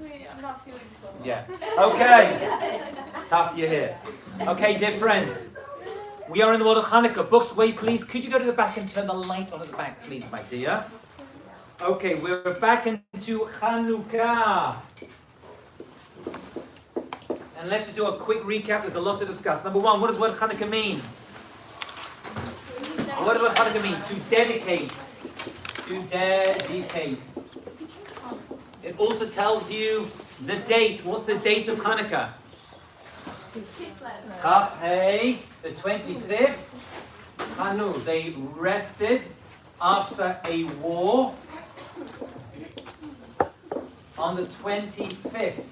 I'm not feeling so well. Yeah. Okay. Tough you're here. Okay, dear friends. We are in the world of Chanukah. Books away, please. Could you go to the back and turn the light on at the back, please, my dear? Okay, we're back into Chanukah. And let's just do a quick recap. There's a lot to discuss. Number one, what does word Chanukah mean? What does word Chanukah mean? To dedicate. To dedicate. It also tells you the date. What's the date of Chanukah? Kaf Hey, the 25th. Chanu, they rested after a war on the 25th.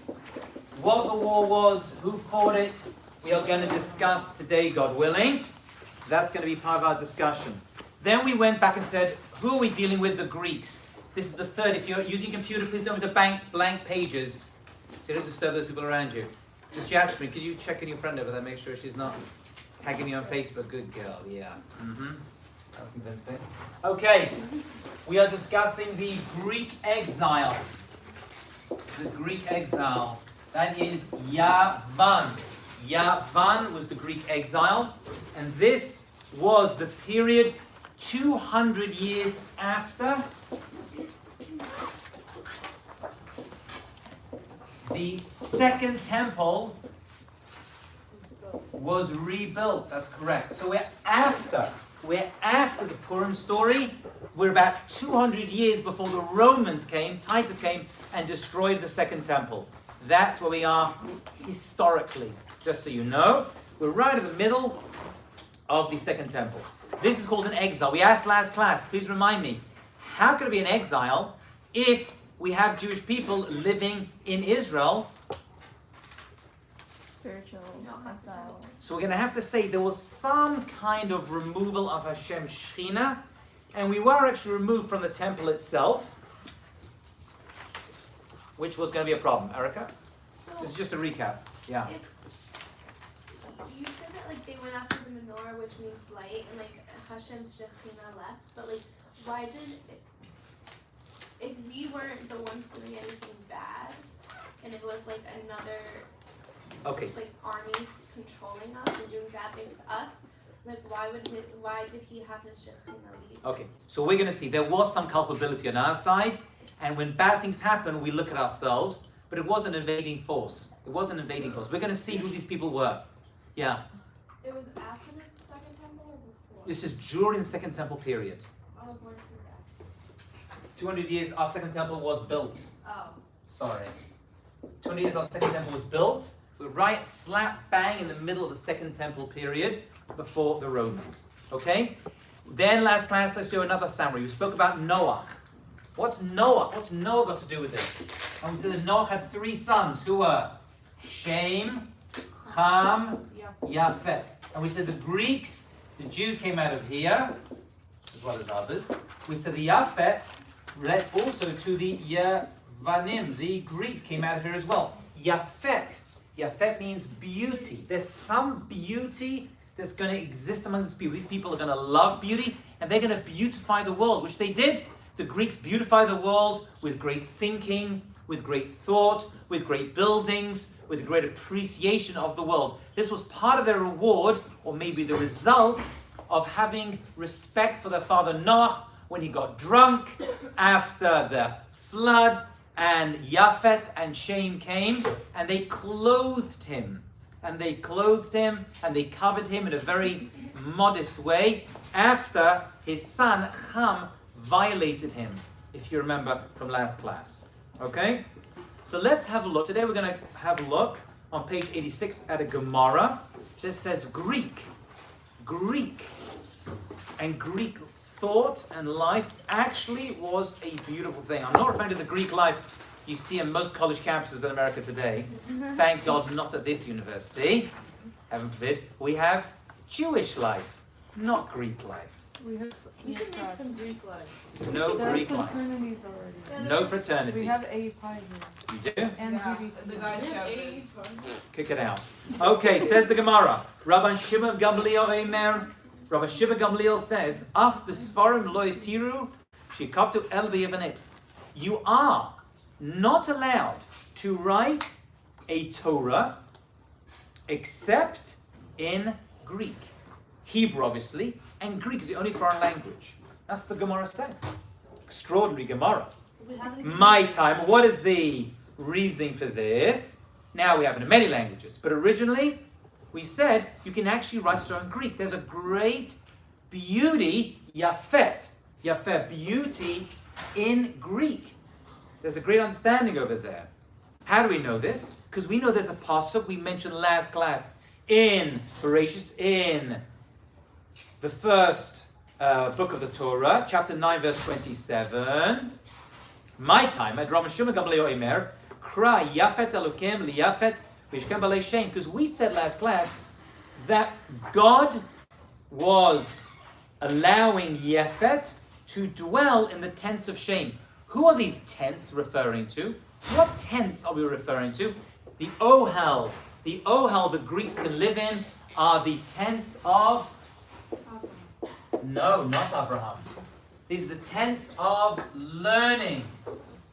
What the war was, who fought it, we are going to discuss today, God willing. That's going to be part of our discussion. Then we went back and said, who are we dealing with? The Greeks. This is the third. If you're using a computer, please don't enter blank pages. So don't disturb those people around you. Miss Jasmine, could you check on your friend over there, make sure she's not tagging me on Facebook? Good girl, yeah. That's convincing. Okay, we are discussing the Greek exile. The Greek exile. That is Yavan. Yavan was the Greek exile. And this was the period 200 years after the second temple was rebuilt. That's correct. So we're after the Purim story. We're about 200 years before the Romans came, Titus came, and destroyed the second temple. That's where we are historically. Just so you know, we're right in the middle of the second temple. This is called an exile. We asked last class, please remind me, how could it be an exile if we have Jewish people living in Israel? Spiritual exile. So we're going to have to say there was some kind of removal of Hashem Shechina, and we were actually removed from the temple itself, which was going to be a problem. Erica? So This is just a recap. Yeah. You said that like they went after the menorah, which means light, and like Hashem's Shekhinah left. But like, why did if we weren't the ones doing anything bad, and it was like another like armies controlling us and doing bad things to us, like why did he have his Shekhinah leave? Okay, so we're going to see there was some culpability on our side, and when bad things happen, we look at ourselves, but it was an invading force. It was an invading force. We're going to see who these people were. Yeah. It was after the second temple or before? This is during the second temple period. Oh, what is that? 200 years after second temple was built. Oh. Sorry. 200 years after second temple was built. We're right slap bang in the middle of the second temple period before the Romans. Okay? Then last class, let's do another summary. We spoke about Noah. What's Noah? What's Noah got to do with this? And we said that Noah had 3 sons who were Shem, Ham, Yafet. And we said the Greeks, the Jews came out of here, as well as others. We said the Yafet led also to the Yavanim. The Greeks came out of here as well. Yafet. Yafet means beauty. There's some beauty that's going to exist among these people. These people are going to love beauty, and they're going to beautify the world, which they did. The Greeks beautify the world with great thinking, with great thought, with great buildings, with great appreciation of the world. This was part of their reward, or maybe the result, of having respect for their father Noah when he got drunk after the flood, and Yafet and Shem came, and they clothed him. And they clothed him, and they covered him in a very modest way after his son Ham violated him, if you remember from last class. Okay? So let's have a look. Today we're going to have a look on page 86 at a Gemara that says Greek. And Greek thought and life actually was a beautiful thing. I'm not referring to the Greek life you see in most college campuses in America today. Thank God not at this university. Heaven forbid. We have Jewish life, not Greek life. We should make some Greek life. No There Greek are life. fraternities already. No fraternities. We have A Pi here. You do? And The ZBT. guy Kick it out. Okay, says the Gemara. Rabban Shimon Gamliel Omer. Rabban Shimon Gamliel says, Af b'sfarim lo yitiru shikavtu el v'yevanit. You are not allowed to write a Torah except in Greek. Hebrew, obviously, and Greek is the only foreign language. That's what the Gemara says. Extraordinary Gemara. My time. What is the reasoning for this? Now we have it in many languages, but originally we said you can actually write it in Greek. There's a great beauty, yafet, beauty in Greek. There's a great understanding over there. How do we know this? Because we know there's a pasuk we mentioned last class in Bereshis, in the first book of the Torah, chapter 9, verse 27. My time, at Rama Shimon Gabaleo Emer, Kra Yafet Elokim Liyafet Vishkem Balei Shem. Because we said last class that God was allowing Yafet to dwell in the tents of Shem. Who are these tents referring to? What tents are we referring to? The Ohel. The Ohel the Greeks can live in are the tents of... No, not Abraham. These are the tents of learning,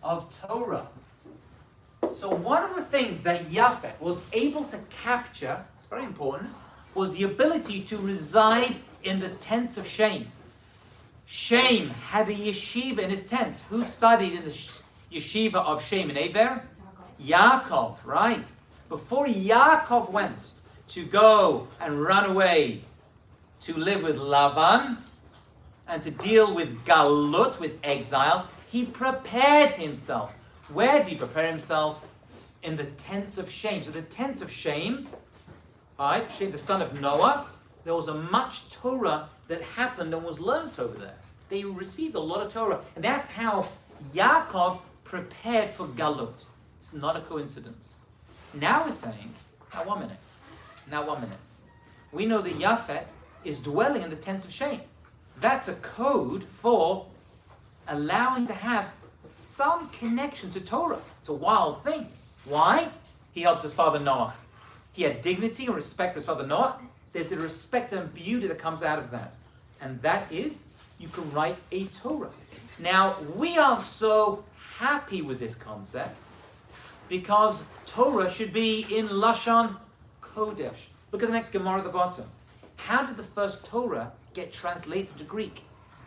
of Torah. So one of the things that Yafet was able to capture, it's very important, was the ability to reside in the tents of Shem. Shem had a yeshiva in his tent. Who studied in the yeshiva of Shem and Aver? Yaakov, right. Before Yaakov went to go and run away to live with Lavan and to deal with galut, with exile, he prepared himself. Where did he prepare himself? In the tents of Shem. So the tents of Shem, right, Shem, the son of Noah, there was a much Torah that happened and was learnt over there. They received a lot of Torah. And that's how Yaakov prepared for galut. It's not a coincidence. Now we're saying, now one minute. We know that Yafet is dwelling in the tents of Shem. That's a code for allowing to have some connection to Torah. It's a wild thing. Why? He helps his father Noah. He had dignity and respect for his father Noah. There's a respect and beauty that comes out of that. And that is, you can write a Torah. Now, we aren't so happy with this concept because Torah should be in Lashon Kodesh. Look at the next Gemara at the bottom. How did the first Torah get translated to Greek?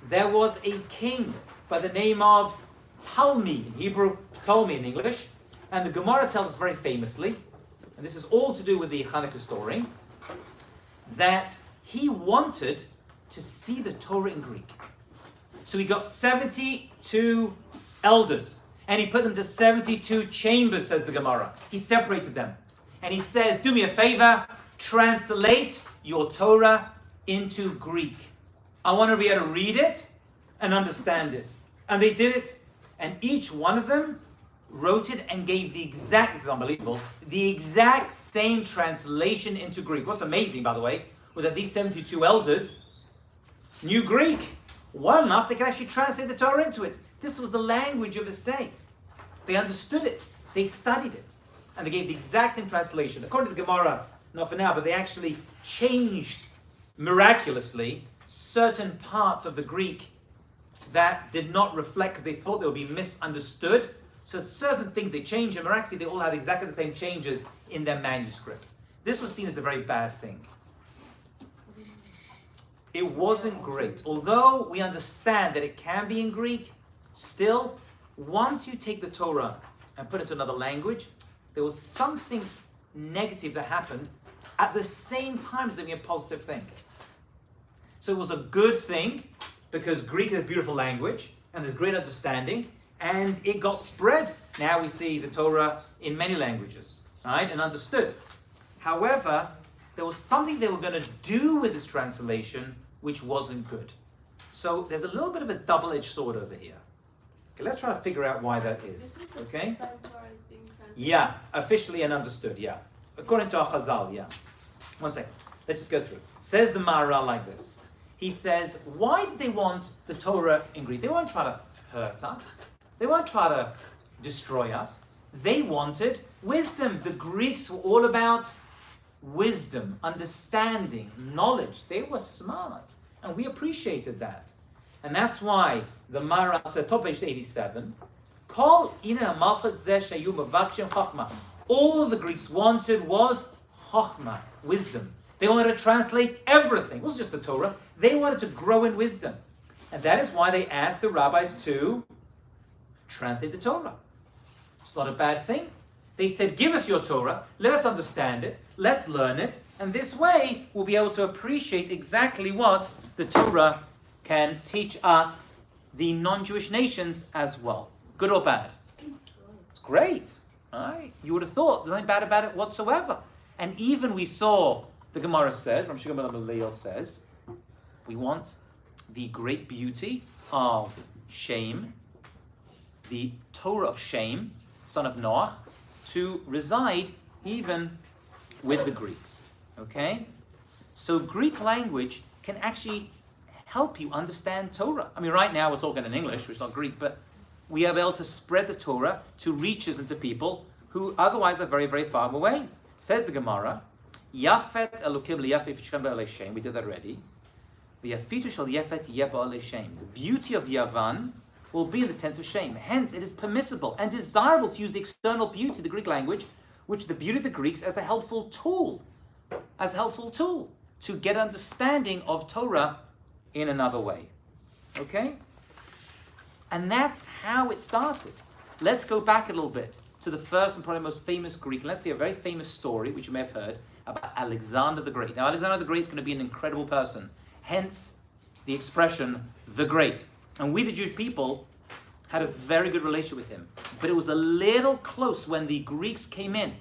There was a king by the name of Ptolemy, in Hebrew, Ptolemy in English, and the Gemara tells us very famously, and this is all to do with the Chanukah story, that he wanted to see the Torah in Greek. So he got 72 elders, and he put them to 72 chambers, says the Gemara. He separated them. And he says, do me a favor, translate your Torah into Greek. I want to be able to read it and understand it. And they did it. And each one of them wrote it and gave the exact, this is unbelievable, the exact same translation into Greek. What's amazing, by the way, was that these 72 elders knew Greek well enough they could actually translate the Torah into it. This was the language of his day. They understood it. They studied it. And they gave the exact same translation. According to the Gemara, not for now, but they actually changed miraculously certain parts of the Greek that did not reflect because they thought they would be misunderstood. So certain things they changed, and miraculously they all had exactly the same changes in their manuscript. This was seen as a very bad thing. It wasn't great. Although we understand that it can be in Greek, still, once you take the Torah and put it into another language, there was something negative that happened at the same time as being a positive thing. So it was a good thing because Greek is a beautiful language and there's great understanding, and it got spread. Now we see the Torah in many languages, right, and understood. However, there was something they were going to do with this translation which wasn't good. So there's a little bit of a double-edged sword over here. Okay, let's try to figure out why that is. Okay? Yeah, officially and understood, yeah. According to our Chazal, yeah. One second. Let's just go through. Says the Maharal like this. He says, why did they want the Torah in Greek? They weren't trying to hurt us. They weren't trying to destroy us. They wanted wisdom. The Greeks were all about wisdom, understanding, knowledge. They were smart. And we appreciated that. And that's why the Maharal says, top page 87, Kol ina malchut zeh shayu mavakshim chachma. All the Greeks wanted was chachma, wisdom. They wanted to translate everything. It wasn't just the Torah. They wanted to grow in wisdom. And that is why they asked the rabbis to translate the Torah. It's not a bad thing. They said, give us your Torah, let us understand it, let's learn it, and this way we'll be able to appreciate exactly what the Torah can teach us, the non-Jewish nations, as well. Good or bad? It's great. Right? You would have thought there's nothing bad about it whatsoever. And even we saw, the Gemara says, Ram Shimon ben Gamliel says, we want the great beauty of Shem, the Torah of Shem, son of Noach, to reside even with the Greeks. Okay? So Greek language can actually help you understand Torah. I mean, right now we're talking in English, which is not Greek, but we are able to spread the Torah to reaches and to people who otherwise are very, very far away. Says the Gemara, Yafet elokim liyafet yifshchem ba'alei Shem. We did that already. V'yafitu shel yafet yeh ba'alei Shem. The beauty of Yavan will be in the tense of Shem. Hence, it is permissible and desirable to use the external beauty of the Greek language, which the beauty of the Greeks, as a helpful tool to get understanding of Torah in another way. Okay? And that's how it started. Let's go back a little bit to the first and probably most famous Greek. And let's see a very famous story, which you may have heard, about Alexander the Great. Now, Alexander the Great is going to be an incredible person. Hence, the expression, the Great. And we, the Jewish people, had a very good relationship with him. But it was a little close when the Greeks came in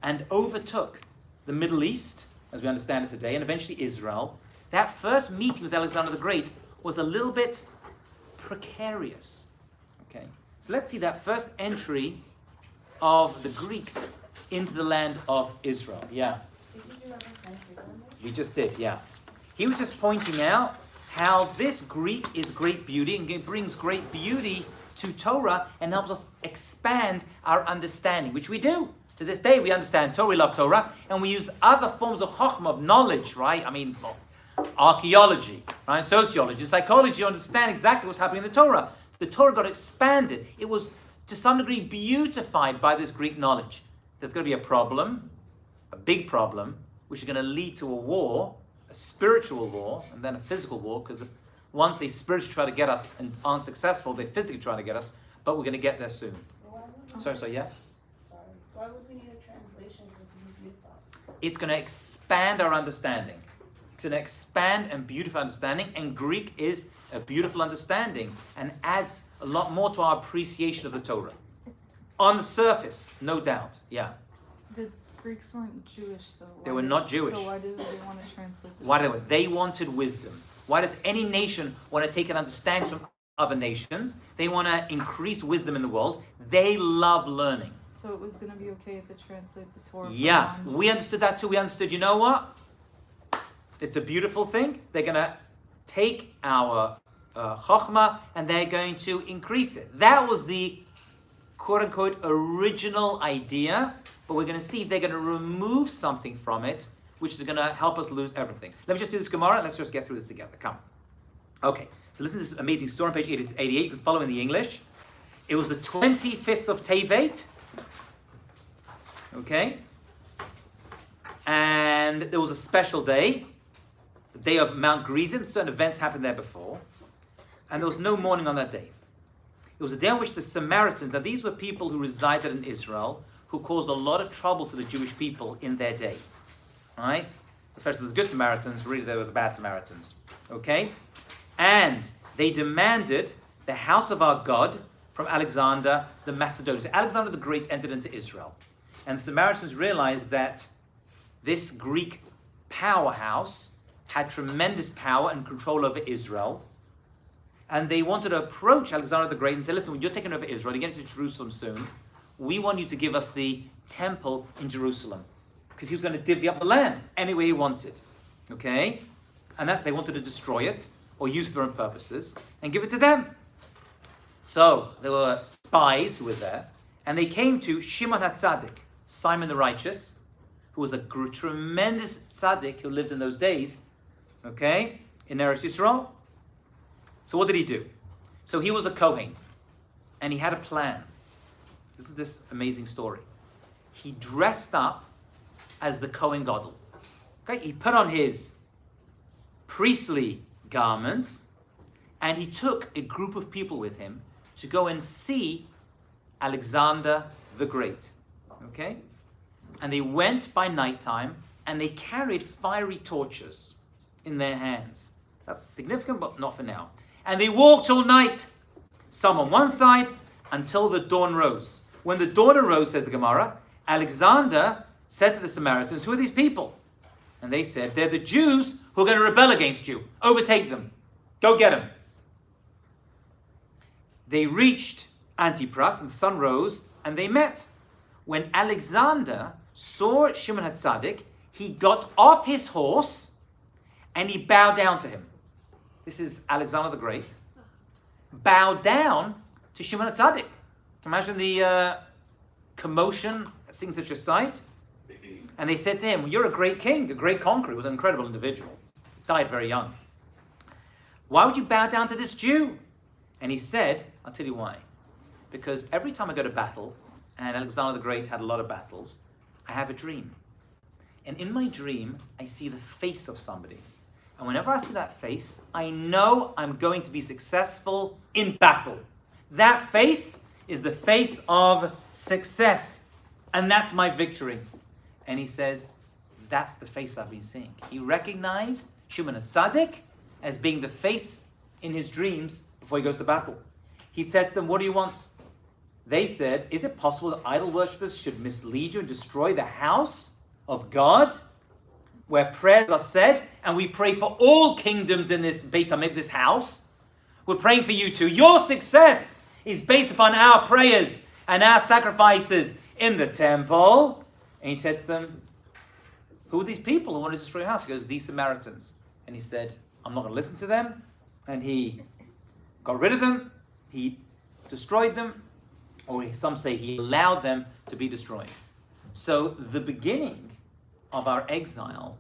and overtook the Middle East, as we understand it today, and eventually Israel. That first meeting with Alexander the Great was a little bit precarious. Okay, so let's see that first entry of the Greeks into the land of Israel. Yeah. We just did, yeah. He was just pointing out how this Greek is great beauty and it brings great beauty to Torah and helps us expand our understanding, which we do. To this day, we understand Torah, we love Torah, and we use other forms of chokhmah, of knowledge, right? I mean, archaeology, right? Sociology, psychology, you understand exactly what's happening in the Torah. The Torah got expanded. It was, to some degree, beautified by this Greek knowledge. There's going to be a problem, a big problem, which is going to lead to a war, a spiritual war, and then a physical war, because once they spiritually try to get us and aren't successful, they physically try to get us, but we're going to get there soon. Sorry, yeah? Sorry. Why would we need a translation for beautiful? It's going to expand our understanding. It's going to expand and beautify understanding, and Greek is a beautiful understanding and adds a lot more to our appreciation of the Torah. On the surface, no doubt, yeah. The Greeks weren't Jewish, though. They were not Jewish. So why did they want to translate? Why they wanted wisdom. Why does any nation want to take an understanding from other nations? They want to increase wisdom in the world. They love learning. So it was going to be okay to translate the Torah. Yeah, we understood that too. We understood, you know what? It's a beautiful thing. They're going to take our chokhmah and they're going to increase it. That was the quote-unquote original idea, but we're going to see they're going to remove something from it, which is going to help us lose everything. Let me just do this Gemara and let's just get through this together. Come. Okay, so listen to this amazing story on page 88. You can follow in the English. It was the 25th of Tevet. Okay? And there was a special day, the day of Mount Gerizim. Certain events happened there before. And there was no mourning on that day. It was a day on which the Samaritans, now these were people who resided in Israel, who caused a lot of trouble for the Jewish people in their day. Right? The first of the good Samaritans, really they were the bad Samaritans. Okay? And they demanded the house of our God from Alexander the Macedonian. So Alexander the Great entered into Israel. And the Samaritans realized that this Greek powerhouse had tremendous power and control over Israel. And they wanted to approach Alexander the Great and say, listen, when you're taking over Israel, you're getting to Jerusalem soon, we want you to give us the temple in Jerusalem. Because he was going to divvy up the land any way he wanted. Okay? And that they wanted to destroy it, or use it for their own purposes, and give it to them. So, there were spies who were there, and they came to Shimon Hatzadik, Simon the Righteous, who was a tremendous tzaddik who lived in those days, okay, in Eretz Yisrael. So what did he do? So he was a Kohen. and he had a plan. This is this amazing story. He dressed up as the Kohen Gadol. Okay, he put on his priestly garments, and he took a group of people with him to go and see Alexander the Great. Okay? And they went by nighttime, and they carried fiery torches in their hands. That's significant, but not for now. And they walked all night, some on one side, until the dawn rose. When the dawn arose, says the Gemara, Alexander said to the Samaritans, who are these people? And they said, they're the Jews who are going to rebel against you. Overtake them. Go get them. They reached Antipras, and the sun rose, and they met. When Alexander saw Shimon Hatzadik, he got off his horse, and he bowed down to him. This is Alexander the Great. Bowed down to Shimon Hatzadik. Imagine the commotion at seeing such a sight. And they said to him, well, you're a great king, a great conqueror. He was an incredible individual. Died very young. Why would you bow down to this Jew? And he said, I'll tell you why. Because every time I go to battle, and Alexander the Great had a lot of battles, I have a dream. And in my dream, I see the face of somebody. And whenever I see that face, I know I'm going to be successful in battle. That face is the face of success. And that's my victory. And he says, that's the face I've been seeing. He recognized Shimon Hatzadik as being the face in his dreams before he goes to battle. He said to them, what do you want? They said, is it possible that idol worshippers should mislead you and destroy the house of God, where prayers are said, and we pray for all kingdoms in this Beit HaMikdash, this house? We're praying for you too. Your success is based upon our prayers and our sacrifices in the temple. And he said to them, who are these people who want to destroy your house? He goes, these Samaritans. And he said, I'm not going to listen to them. And he got rid of them. He destroyed them. Or some say he allowed them to be destroyed. So the beginning of our exile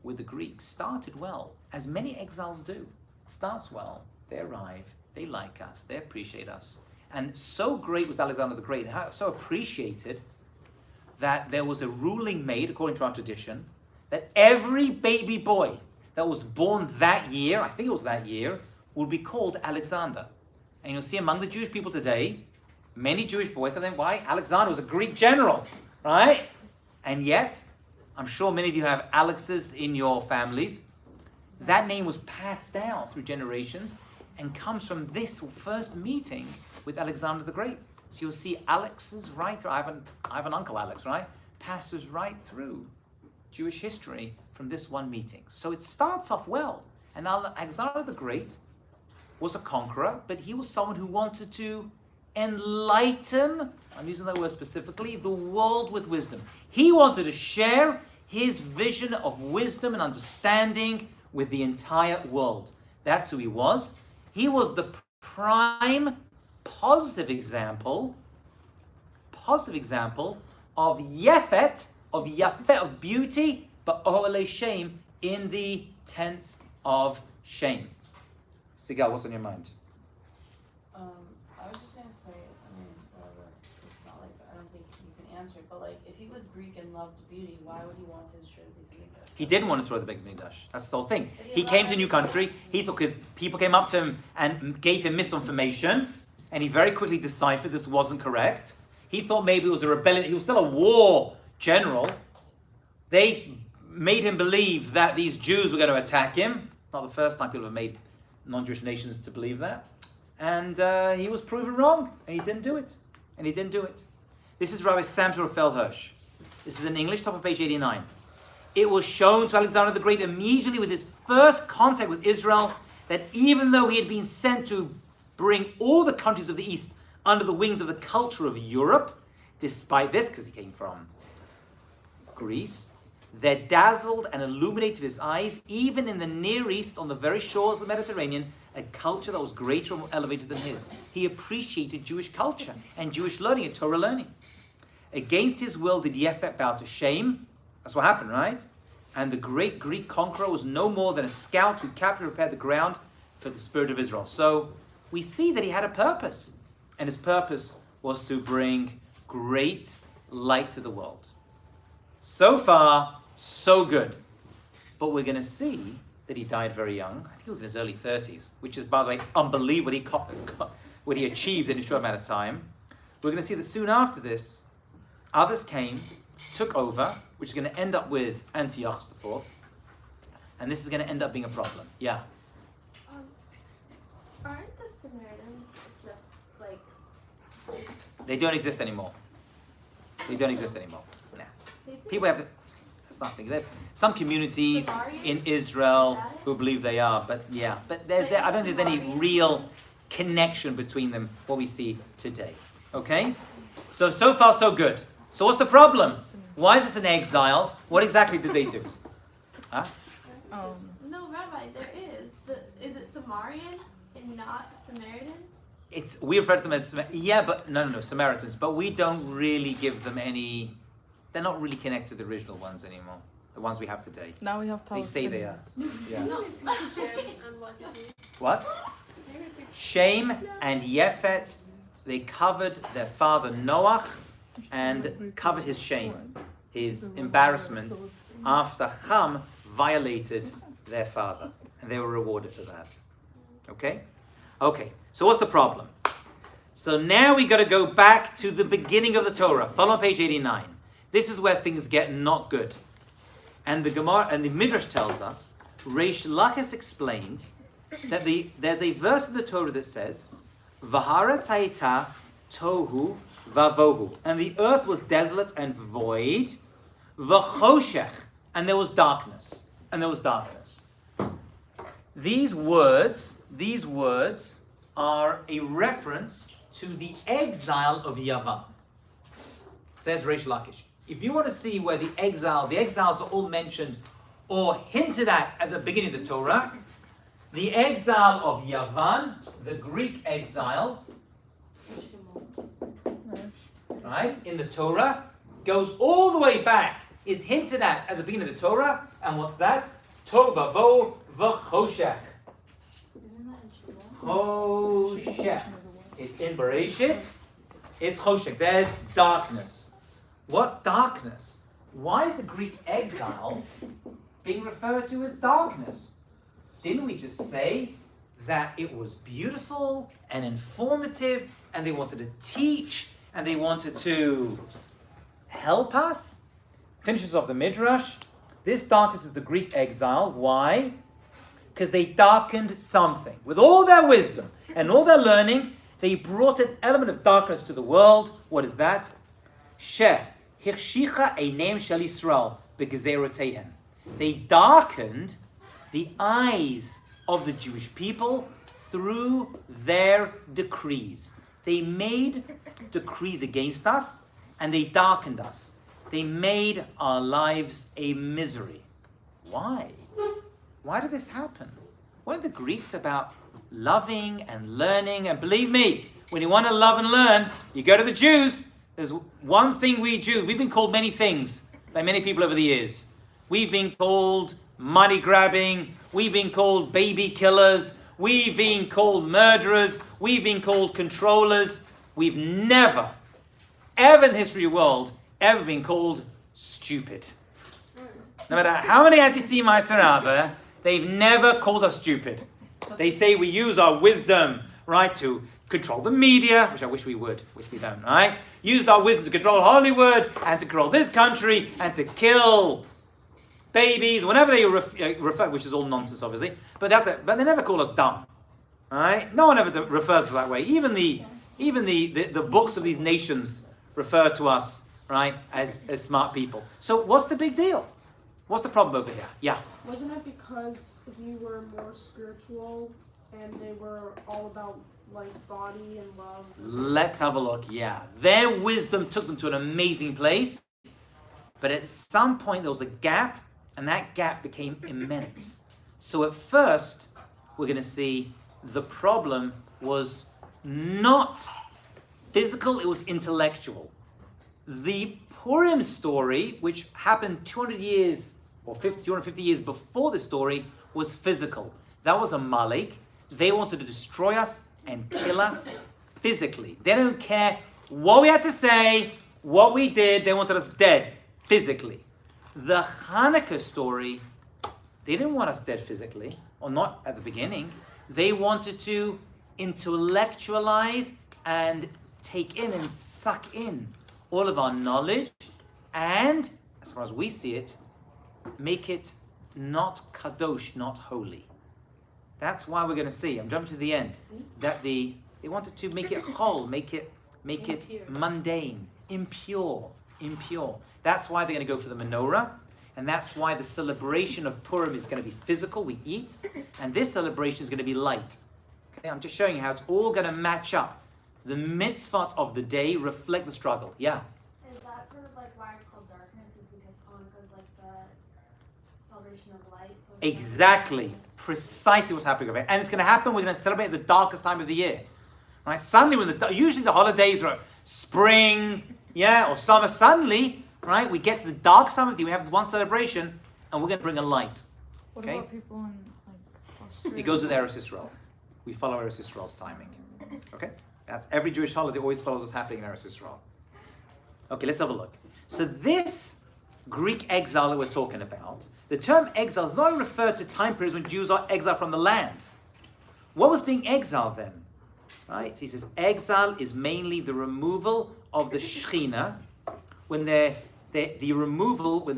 with the Greeks started well, as many exiles do. Starts well. They arrive. They like us. They appreciate us. And so great was Alexander the Great, so appreciated, that there was a ruling made, according to our tradition, that every baby boy that was born that year, I think it was that year, would be called Alexander. And you'll see among the Jewish people today, many Jewish boys, and then why? Alexander was a Greek general, right? And yet, I'm sure many of you have Alexes in your families. That name was passed down through generations and comes from this first meeting with Alexander the Great. So you'll see Alex's right through. I have an uncle Alex, right? Passes right through Jewish history from this one meeting. So it starts off well. And Alexander the Great was a conqueror, but he was someone who wanted to enlighten, I'm using that word specifically, the world with wisdom. He wanted to share his vision of wisdom and understanding with the entire world. That's who he was. He was the prime positive example of Yefet, of beauty, but Ohele Shem, in the tense of shame. Sigal, what's on your mind? I was just gonna say, whatever. It's not like I don't think you can answer it, but like, if he was Greek and loved beauty, why would he want to destroy the Beit HaMikdash? He didn't want to destroy the Beit HaMikdash. That's the whole thing. But He came to a new country. He thought, because people came up to him and gave him misinformation, and he very quickly deciphered this wasn't correct. He thought maybe it was a rebellion. He was still a war general. They made him believe that these Jews were going to attack him. Not the first time people have made non-Jewish nations to believe that. And he was proven wrong, and he didn't do it. This is Rabbi Samson Raphael Hirsch. This is in English, top of page 89. It was shown to Alexander the Great immediately with his first contact with Israel that even though he had been sent to bring all the countries of the East under the wings of the culture of Europe, despite this, because he came from Greece, there dazzled and illuminated his eyes, even in the Near East, on the very shores of the Mediterranean, a culture that was greater and more elevated than his. He appreciated Jewish culture and Jewish learning and Torah learning. Against his will did Yefet bow to shame. That's what happened, right? And the great Greek conqueror was no more than a scout who captured and prepared the ground for the spirit of Israel. So we see that he had a purpose. and his purpose was to bring great light to the world. So far, so good. But we're going to see that he died very young. I think he was in his early 30s, which is, by the way, unbelievable what he achieved in a short amount of time. We're going to see that soon after this, others came, took over, which is going to end up with Antiochus IV, and this is going to end up being a problem. Yeah. Aren't the Samaritans just like They don't exist anymore. They don't exist anymore. Nah. they do? People have. That's nothing. There's some communities Samarians? in Israel Is that it? who believe they are, but yeah. But Like I don't think there's any Samarians? real connection between them. What we see today. Okay. So far so good. So what's the problem? Why is this an exile? What exactly did they do? Huh? No, Rabbi, there is. Is it Samarian and not Samaritans? We refer to them as but no, Samaritans. But we don't really give them any. They're not really connected to the original ones anymore. The ones we have today. Now we have Palestinians. They say they are. Yeah. No. What? Shem and Yefet, they covered their father Noach and covered his shame, his embarrassment, after Ham violated their father. And they were rewarded for that. Okay? Okay, so what's the problem? So now we got to go back to the beginning of the Torah. Follow on page 89. This is where things get not good. And the Gemara and the Midrash tells us, Reish Lakish explained that there's a verse in the Torah that says, V'haaretz hayita tohu vavohu, and the earth was desolate and void, v'choshech, and there was darkness, These words are a reference to the exile of Yavan. Says Reish Lakish. If you want to see where the exiles are all mentioned or hinted at the beginning of the Torah, the exile of Yavan, the Greek exile, right, in the Torah, goes all the way back, is hinted at the beginning of the Torah, and what's that? Tovavo v'choshech. Choshech. It's in Bereshit. It's choshech. There's darkness. What darkness? Why is the Greek exile being referred to as darkness? Didn't we just say that it was beautiful and informative, and they wanted to teach, and they wanted to help us? Finishes off the Midrash. This darkness is the Greek exile. Why? Because they darkened something. With all their wisdom and all their learning, they brought an element of darkness to the world. What is that? She hirshicha einem shel Yisrael b'gezeroteihem. They darkened the eyes of the Jewish people through their decrees. They made decrees against us, and they darkened us. They made our lives a misery. Why? Why did this happen? Weren't the Greeks about loving and learning? And believe me, when you want to love and learn, you go to the Jews. There's one thing we've been called many things by many people over the years. We've been called money grabbing. We've been called baby killers. We've been called murderers. We've been called controllers. We've never, ever in the history of the world, ever been called stupid. No matter how many anti-Semites there are there, they've never called us stupid. They say we use our wisdom, right, to control the media, which I wish we would, which we don't, right? Used our wisdom to control Hollywood and to control this country and to kill babies, whenever they refer, which is all nonsense, obviously. But that's it. But they never call us dumb, right? No one ever refers to us that way. Even the books of these nations refer to us, right, as smart people. So what's the big deal? What's the problem over here? Yeah. Wasn't it because we were more spiritual and they were all about like body and love? Let's have a look. Yeah. Their wisdom took them to an amazing place. But at some point there was a gap, and that gap became immense. So at first, we're going to see the problem was not physical, it was intellectual. The Purim story, which happened 200 years or 250 years before the story, was physical. That was a Amalek. They wanted to destroy us and kill us physically. They don't care what we had to say, what we did. They wanted us dead physically. The Hanukkah story, they didn't want us dead physically, or not at the beginning. They wanted to intellectualize and take in and suck in all of our knowledge and, as far as we see it, make it not kadosh, not holy. That's why we're going to see, I'm jumping to the end, that they wanted to make it chol, make it mundane, impure. That's why they're going to go for the menorah, and that's why the celebration of Purim is going to be physical, we eat, and this celebration is going to be light. Okay, I'm just showing you how it's all going to match up. The mitzvot of the day reflect the struggle. Yeah? Is that sort of like why it's called darkness? Is because Hanukkah is like the celebration of light? So Exactly. Precisely what's happening over here. And it's going to happen, we're going to celebrate the darkest time of the year. Right? Suddenly, usually the holidays are spring, or summer. Suddenly, right, we get to the dark time of the year, we have this one celebration, and we're going to bring a light. What Okay? about people in like Australia? It goes with Eretz Yisrael. We follow Eretz Yisrael's timing. Okay? That's every Jewish holiday always follows what's happening in Eretz Yisrael. Okay, let's have a look. So this Greek exile that we're talking about, the term exile is not referred to time periods when Jews are exiled from the land. What was being exiled then? Right? So he says exile is mainly the removal of the Shekhinah, when the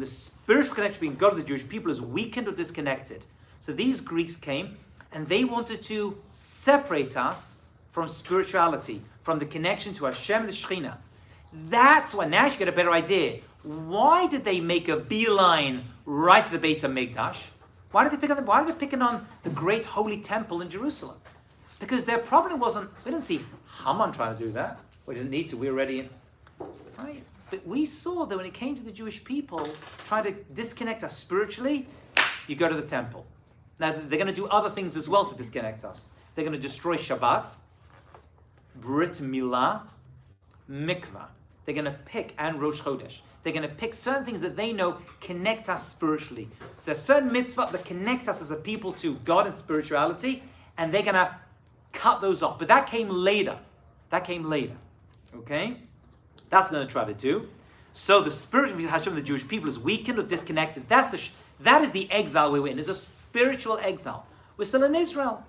spiritual connection between God and the Jewish people is weakened or disconnected. So these Greeks came and they wanted to separate us from spirituality, from the connection to Hashem and the Shekhinah. That's why, now you get a better idea. Why did they make a beeline right to the Beit HaMikdash? Why did they picking on the great holy temple in Jerusalem? Because their problem wasn't, we didn't see Haman trying to do that. We didn't need to, we were already in. Right? But we saw that when it came to the Jewish people trying to disconnect us spiritually, you go to the temple. Now, they're going to do other things as well to disconnect us. They're going to destroy Shabbat, Brit Milah, Mikvah. They're going to pick, and Rosh Chodesh. They're going to pick certain things that they know connect us spiritually. So there's certain mitzvah that connect us as a people to God and spirituality, and they're going to cut those off. But that came later. Okay? That's what they're going to try to do. So the spirit of Hashem of the Jewish people is weakened or disconnected. That is the exile we were in. It's a spiritual exile. We're still in Israel.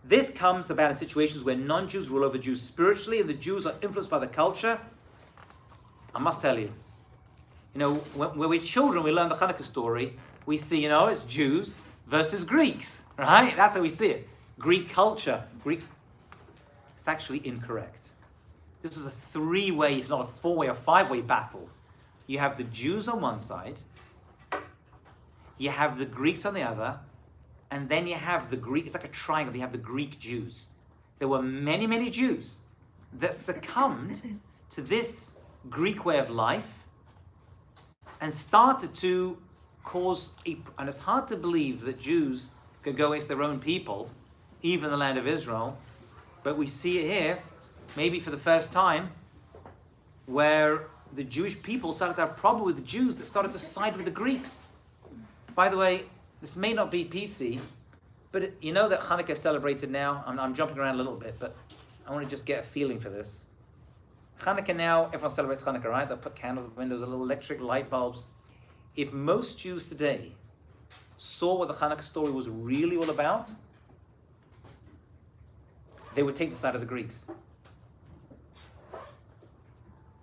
This comes about in situations where non-Jews rule over Jews spiritually, and the Jews are influenced by the culture. I must tell you, when we're children, we learn the Chanukah story. We see, it's Jews versus Greeks, right? That's how we see it. Greek culture, it's actually incorrect. This is a three-way, if not a four-way or five-way battle. You have the Jews on one side, you have the Greeks on the other, and then you have the Greek, it's like a triangle, you have the Greek Jews. There were many, many Jews that succumbed to this Greek way of life and started to cause, and it's hard to believe that Jews could go against their own people, even the land of Israel, but we see it here, maybe for the first time, where the Jewish people started to have a problem with the Jews that started to side with the Greeks. By the way, this may not be PC, but you know that Hanukkah is celebrated now. I'm jumping around a little bit, but I want to just get a feeling for this. Hanukkah now, everyone celebrates Hanukkah, right? They'll put candles in the windows, little electric light bulbs. If most Jews today saw what the Hanukkah story was really all about, they would take the side of the Greeks.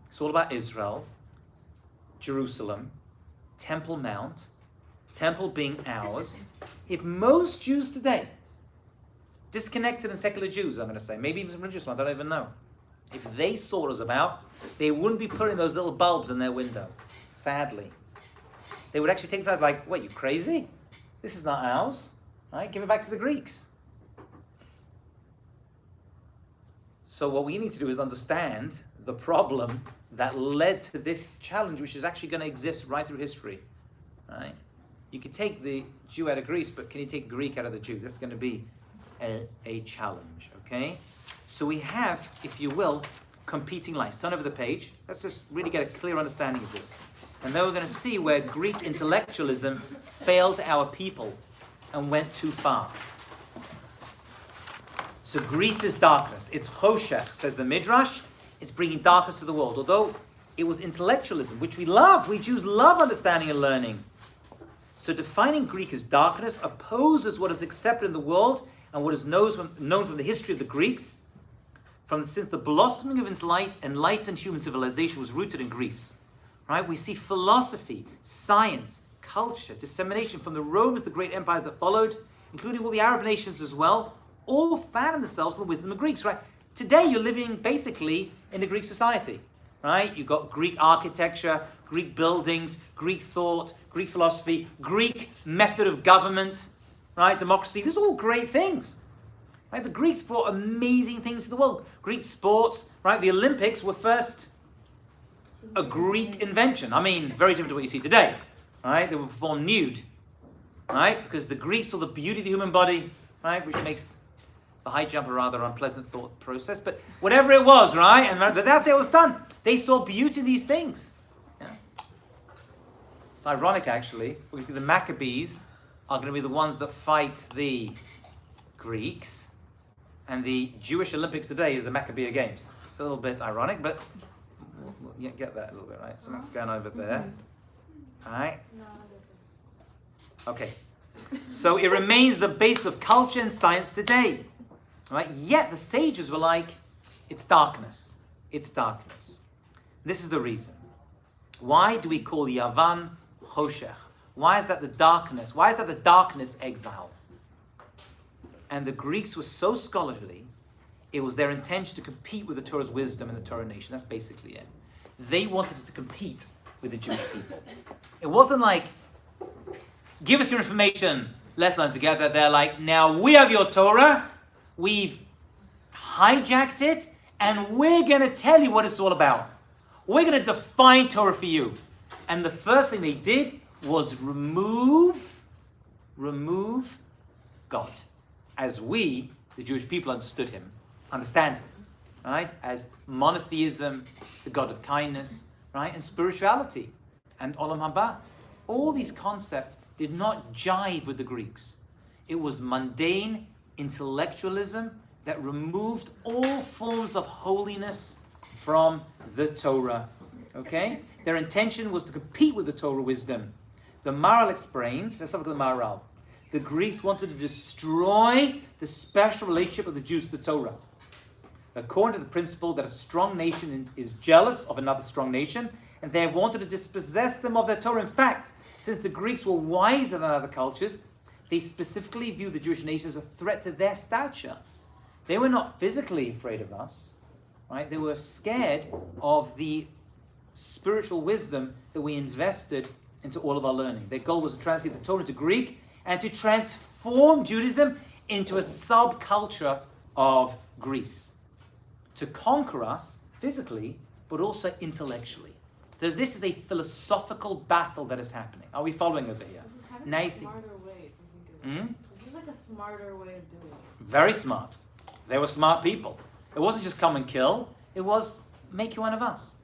It's all about Israel, Jerusalem, Temple Mount, Temple being ours. If most Jews today, disconnected and secular Jews, I'm going to say, maybe even some religious ones, I don't even know, if they saw what it was about, they wouldn't be putting those little bulbs in their window, sadly. They would actually take the side like, what, you crazy? This is not ours. Right? Give it back to the Greeks. So what we need to do is understand the problem that led to this challenge, which is actually going to exist right through history. Right? You can take the Jew out of Greece, but can you take Greek out of the Jew? This is going to be a challenge, okay? So we have, if you will, competing lines. Turn over the page. Let's just really get a clear understanding of this. And then we're going to see where Greek intellectualism failed our people and went too far. So Greece is darkness. It's choshech, says the Midrash. It's bringing darkness to the world. Although it was intellectualism, which we love. We Jews love understanding and learning. So defining Greek as darkness opposes what is accepted in the world and what is known from the history of the Greeks, since the blossoming of enlightened human civilization was rooted in Greece. Right? We see philosophy, science, culture, dissemination from the Romans, the great empires that followed, including all the Arab nations as well, all found themselves in the wisdom of Greeks. Right? Today you're living basically in a Greek society. Right? You've got Greek architecture, Greek buildings, Greek thought, Greek philosophy, Greek method of government, right? Democracy. These are all great things. Right? The Greeks brought amazing things to the world. Greek sports, right? The Olympics were first a Greek invention. I mean, very different to what you see today. Right? They were performed nude. Right? Because the Greeks saw the beauty of the human body, right? Which makes the high jump a rather unpleasant thought process. But whatever it was, right? And that's how it was done. They saw beauty in these things. Yeah. It's ironic, actually, because the Maccabees are going to be the ones that fight the Greeks, and the Jewish Olympics today is the Maccabean Games. It's a little bit ironic, but we'll get that a little bit, right? Something's going over there. All right? Okay. So it remains the base of culture and science today. Right? Yet the sages were like, it's darkness. It's darkness. This is the reason. Why do we call Yavan Choshech? Why is that the darkness? Why is that the darkness exile? And the Greeks were so scholarly, it was their intention to compete with the Torah's wisdom and the Torah nation. That's basically it. They wanted to compete with the Jewish people. It wasn't like, give us your information, let's learn together. They're like, now we have your Torah, we've hijacked it, and we're going to tell you what it's all about. We're going to define Torah for you. And the first thing they did was remove God, as we, the Jewish people, understand him, right? As monotheism, the God of kindness, right? And spirituality, and Olam Haba. All these concepts did not jive with the Greeks. It was mundane intellectualism that removed all forms of holiness from the Torah. Okay? Their intention was to compete with the Torah wisdom. The Maharal explains, let's have a look at the Maharal. The Greeks wanted to destroy the special relationship of the Jews to the Torah. According to the principle that a strong nation is jealous of another strong nation, and they wanted to dispossess them of their Torah. In fact, since the Greeks were wiser than other cultures, they specifically viewed the Jewish nation as a threat to their stature. They were not physically afraid of us, right? They were scared of the spiritual wisdom that we invested into all of our learning. Their goal was to translate the Torah into Greek and to transform Judaism into a subculture of Greece, to conquer us physically, but also intellectually. So this is a philosophical battle that is happening. Are we following over here? Nice. This is like a smarter way of doing it. Very smart. They were smart people. It wasn't just come and kill. It was make you one of us.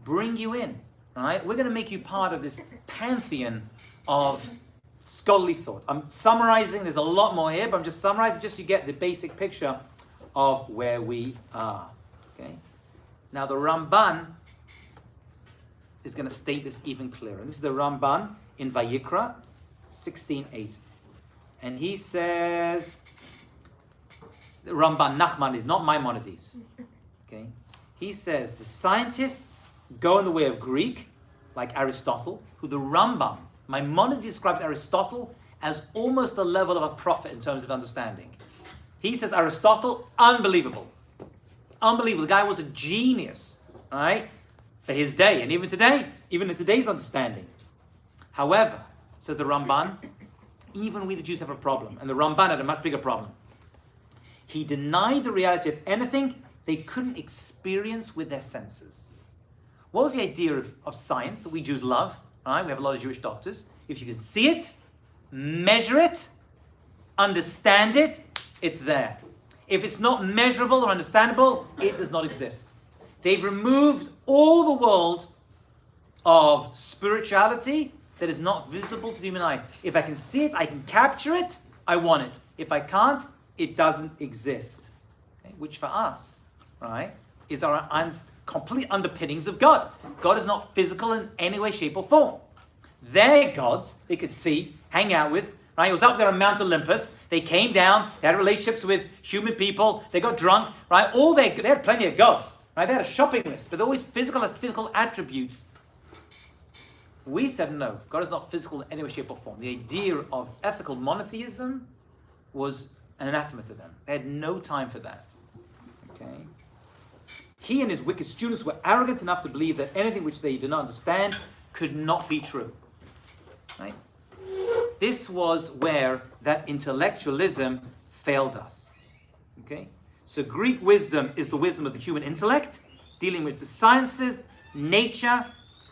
Bring you in. Right? We're going to make you part of this pantheon of scholarly thought. I'm summarizing. There's a lot more here, but I'm just summarizing just so you get the basic picture of where we are. Okay. Now the Ramban is going to state this even clearer. This is the Ramban in Vayikra 16:8. And he says, the Ramban Nachman is not Maimonides. Okay? He says the scientists go in the way of Greek, like Aristotle, who the Rambam, Maimonides describes Aristotle as almost the level of a prophet in terms of understanding. He says Aristotle, unbelievable. Unbelievable. The guy was a genius, right? For his day, and even today, even in today's understanding. However, says the Ramban, even we the Jews have a problem, and the Ramban had a much bigger problem. He denied the reality of anything they couldn't experience with their senses. What was the idea of science that we Jews love? Right? We have a lot of Jewish doctors. If you can see it, measure it, understand it, it's there. If it's not measurable or understandable, it does not exist. They've removed all the world of spirituality that is not visible to the human eye. If I can see it, I can capture it, I want it. If I can't, it doesn't exist. okay, which for us, right, is our complete underpinnings of God. God is not physical in any way, shape, or form. Their gods, they could see, hang out with, right? He was up there on Mount Olympus. They came down, they had relationships with human people, they got drunk, right? They had plenty of gods, right? They had a shopping list, but they're always physical attributes. We said no, God is not physical in any way, shape, or form. The idea of ethical monotheism was an anathema to them. They had no time for that. Okay? He and his wicked students were arrogant enough to believe that anything which they did not understand could not be true. Right? This was where that intellectualism failed us. Okay? So Greek wisdom is the wisdom of the human intellect, dealing with the sciences, nature.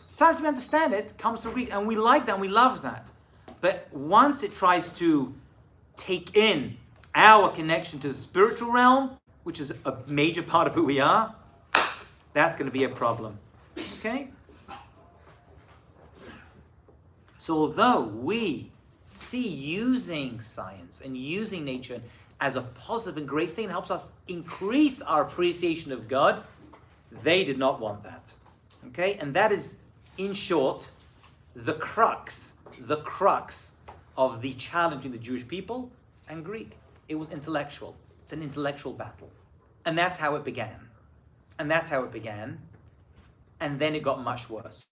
Science, we understand it, comes from Greek, and we like that, and we love that. But once it tries to take in our connection to the spiritual realm, which is a major part of who we are, that's going to be a problem. Okay? So although we see using science and using nature as a positive and great thing, it helps us increase our appreciation of God, they did not want that. Okay? And that is, in short, the crux of the challenge in the Jewish people and Greek. It was intellectual. It's an intellectual battle. And that's how it began. And then it got much worse.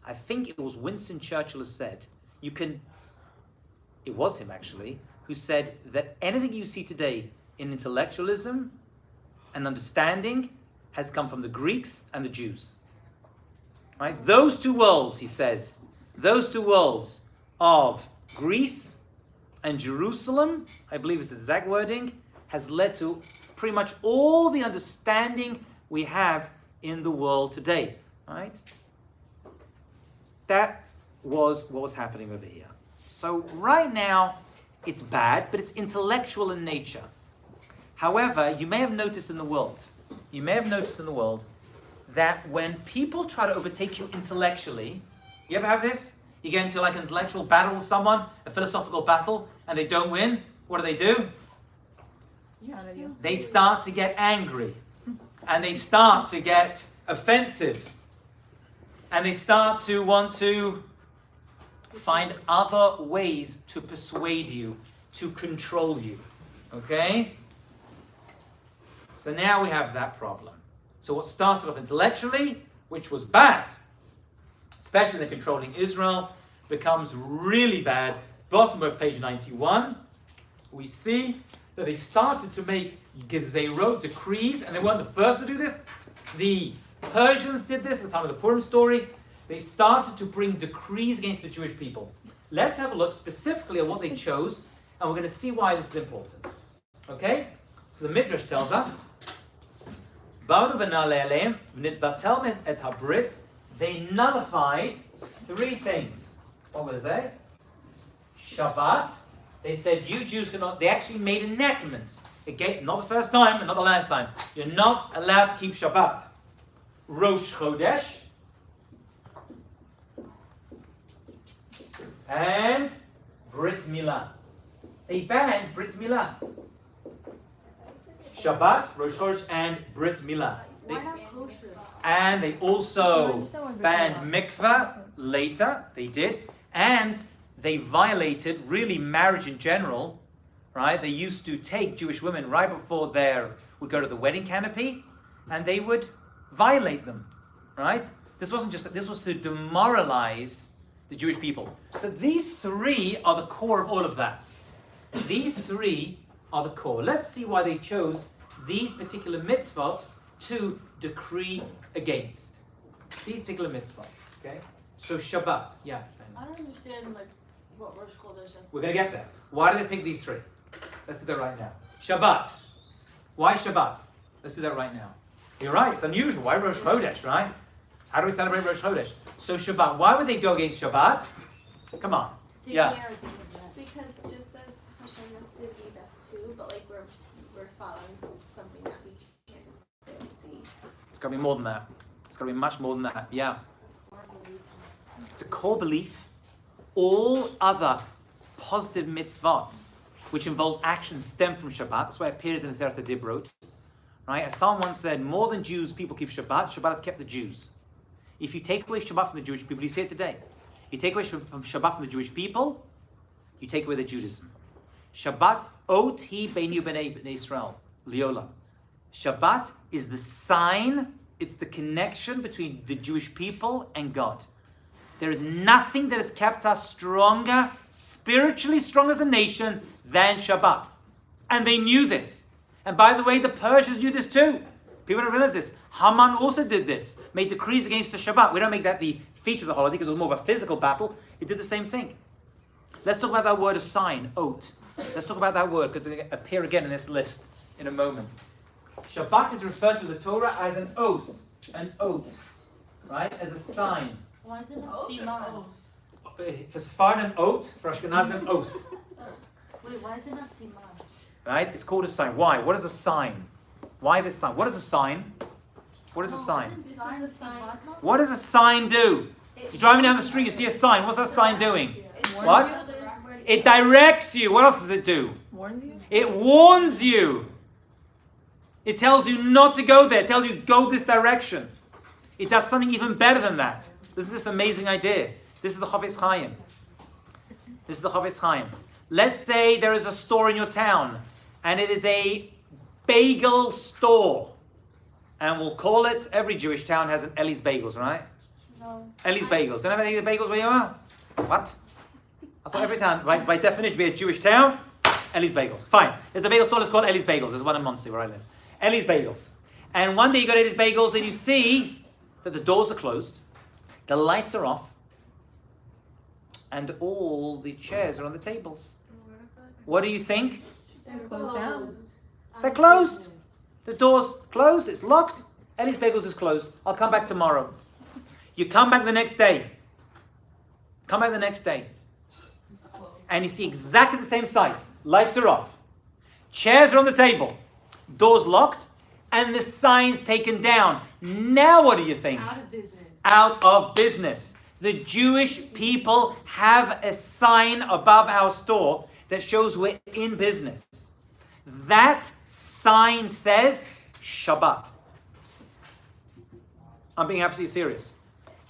I think it was Winston Churchill who said, it was him actually, who said that anything you see today in intellectualism and understanding has come from the Greeks and the Jews. Right? Those two worlds, he says, those two worlds of Greece and Jerusalem, I believe is the exact wording, has led to pretty much all the understanding we have in the world today. Right? That was what was happening over here. So right now, it's bad, but it's intellectual in nature. However, you may have noticed in the world that when people try to overtake you intellectually, you ever have this? You get into like an intellectual battle with someone, a philosophical battle, and they don't win. What do? They start to get angry, and they start to get offensive, and they start to want to find other ways to persuade you, to control you. Okay? So now we have that problem. So what started off intellectually, which was bad, especially when they're controlling Israel, becomes really bad. Bottom of page 91, we see that they started to make gezerot, decrees, and they weren't the first to do this. The Persians did this at the time of the Purim story. They started to bring decrees against the Jewish people. Let's have a look specifically at what they chose, and we're going to see why this is important. Okay? So the Midrash tells us, they nullified three things. What were they? Shabbat. They said, you Jews cannot, they actually made enactments. Again, not the first time and not the last time. You're not allowed to keep Shabbat. Rosh Chodesh. And Brit Milah. They banned Brit Milah. Shabbat, Rosh Chodesh, and Brit Milah. Why not kosher? And they also banned mikveh later. They did. And they violated, really, marriage in general. Right? They used to take Jewish women right before would go to the wedding canopy, and they would violate them. Right? This was to demoralize the Jewish people. But these three are the core of all of that. These three are the core. Let's see why they chose these particular mitzvot to decree against. These particular mitzvot. Okay? So Shabbat. Yeah. I don't understand what Rosh Chodesh has. We're going to get there. Why do they pick these three? Let's do that right now. Shabbat. Why Shabbat? Let's do that right now. You're right. It's unusual. Why Rosh Chodesh, right? How do we celebrate Rosh Chodesh? So Shabbat. Why would they go against Shabbat? Come on. Yeah. Because just as Hashem has to be best too, but we're following something that we can't necessarily see. It's got to be more than that. It's got to be much more than that. Yeah. It's a core belief. All other positive mitzvot, which involve actions, stem from Shabbat. That's why it appears in the Sefer Dibrot. Right? As someone once said, more than Jews, people keep Shabbat. Shabbat has kept the Jews. If you take away Shabbat from the Jewish people, you see it today. You take away from Shabbat from the Jewish people, you take away the Judaism. Shabbat, ot hi beinu b'nei Israel, liola. Shabbat is the sign, it's the connection between the Jewish people and God. There is nothing that has kept us stronger, spiritually strong as a nation, than Shabbat. And they knew this. And by the way, the Persians knew this too. People don't realize this. Haman also did this, made decrees against the Shabbat. We don't make that the feature of the holiday because it was more of a physical battle. It did the same thing. Let's talk about that word of sign, ot. Let's talk about that word because it's going to appear again in this list in a moment. Shabbat is referred to in the Torah as an oath, right? As a sign. Why is it not Siman? For Sephardim, oath. For Ashkenazim, oath. Wait, why is it not Siman? Right? It's called a sign. Why? What is a sign? Why this sign? What is a sign? What is a sign? This is a sign. What does a sign do? You're driving down the street, you see a sign. What's that sign doing? What? It directs you. What else does it do? Warns you? It warns you. It tells you not to go there. It tells you go this direction. It does something even better than that. This is this amazing idea. This is the Chavetz Chaim. This is the Chavetz Chaim. Let's say there is a store in your town, and it is a bagel store. And we'll call it, every Jewish town has an Ellie's Bagels, right? No. Ellie's Bagels. Don't have any bagels where you are? What? I thought every town, by definition, be a Jewish town, Ellie's Bagels. Fine. There's a bagel store that's called Ellie's Bagels. There's one in Muncie where I live. Ellie's Bagels. And one day you go to Ellie's Bagels and you see that the doors are closed, the lights are off, and all the chairs are on the tables. What do you think? They're closed down. They're closed. The door's closed, it's locked. Ellie's Bagels is closed. I'll come back tomorrow. You come back the next day. Come back the next day. And you see exactly the same sight. Lights are off. Chairs are on the table. Doors locked. And the sign's taken down. Now what do you think? Out of business. Out of business. The Jewish people have a sign above our store that shows we're in business. That sign says Shabbat. I'm being absolutely serious.